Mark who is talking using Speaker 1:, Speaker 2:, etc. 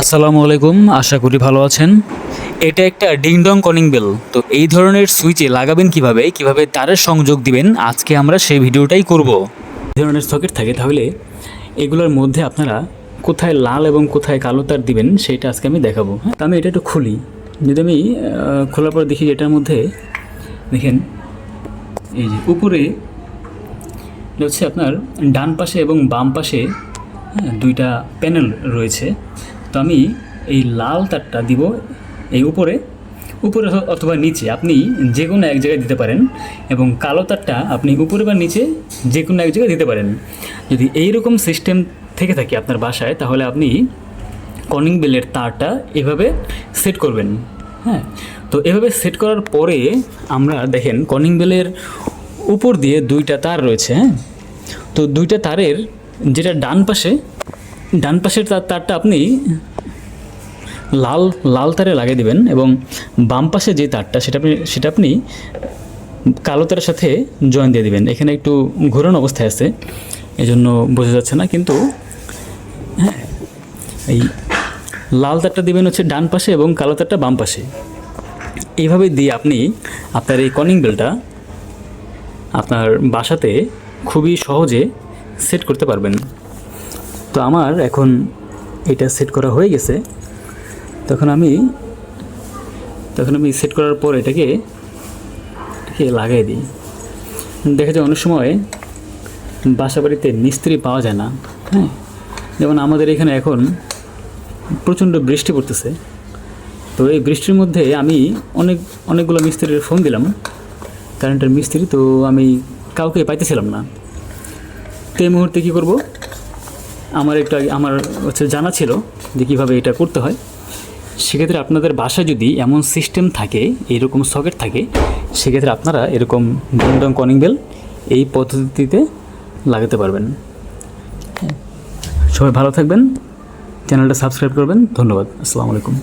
Speaker 1: আসসালামু আলাইকুম, আশা করি ভালো আছেন। এটা একটা ডিং ডং কলিং বেল। তো এই ধরনের সুইচে লাগাবেন কিভাবে তারের সংযোগ দিবেন, আজকে আমরা সেই ভিডিওটাই করব। এই ধরনের সকেট থাকে, তাহলে এগুলোর মধ্যে আপনারা কোথায় লাল এবং কোথায় কালো তার দিবেন সেটা আজকে আমি দেখাবো। তো আমি এটা একটু খুলি। যদি আমি খোলার পর দেখি এটার মধ্যে দেখেন এই যে উপরে হচ্ছে আপনার ডান পাশে এবং বাম পাশে দুইটা প্যানেল রয়েছে। তো আমি এই লাল তারটা দিব এই উপরে অথবা নিচে, আপনি যে কোনো এক জায়গায় দিতে পারেন, এবং কালো তারটা আপনি উপরে বা নিচে যে কোনো এক জায়গায় দিতে পারেন। যদি এইরকম সিস্টেম থেকে থাকে আপনার বাসায়, তাহলে আপনি কলিং বেলের তারটা এভাবে সেট করবেন। হ্যাঁ, তো এভাবে সেট করার পরে আমরা দেখেন কলিং বেলের উপর দিয়ে দুইটা তার রয়েছে। হ্যাঁ, তো দুইটা তারের যেটা ডান পাশের তারটা আপনি লাল তারে লাগিয়ে দেবেন, এবং বাম পাশে যে তারটা সেটা আপনি কালো তারের সাথে জয়েন দিয়ে দেবেন। এখানে একটু ঘোরানো অবস্থায় আছে, এই জন্য বোঝা যাচ্ছে না, কিন্তু হ্যাঁ, এই লাল তারটা দিবেন হচ্ছে ডান পাশে এবং কালো তারটা বাম পাশে। এইভাবে দিয়ে আপনি আপনার এই কলিং বেলটা আপনার বাসাতে খুবই সহজে সেট করতে পারবেন। তো আমার এখন এটা সেট করা হয়ে গেছে। তখন আমি সেট করার পর এটাকে লাগাই দিই। দেখা যায় অনেক সময় বাসা বাড়িতে মিস্ত্রি পাওয়া যায় না। হ্যাঁ, যেমন আমাদের এখানে এখন প্রচণ্ড বৃষ্টি পড়তেছে। তো এই বৃষ্টির মধ্যে আমি অনেকগুলো মিস্ত্রির ফোন দিলাম, কারেন্টের মিস্ত্রি, তো আমি কাউকে পাইতেছিলাম না। তো এই মুহূর্তে কী করব, আমার হচ্ছে জানা ছিল যে কীভাবে এটা করতে হয়। সেক্ষেত্রে আপনাদের বাসায় যদি এমন সিস্টেম থাকে, এইরকম সকেট থাকে, সেক্ষেত্রে আপনারা এরকম ডিং ডং কলিং বেল এই পদ্ধতিতে লাগাতে পারবেন। সবাই ভালো থাকবেন, চ্যানেলটা সাবস্ক্রাইব করবেন। ধন্যবাদ। আসসালামু আলাইকুম।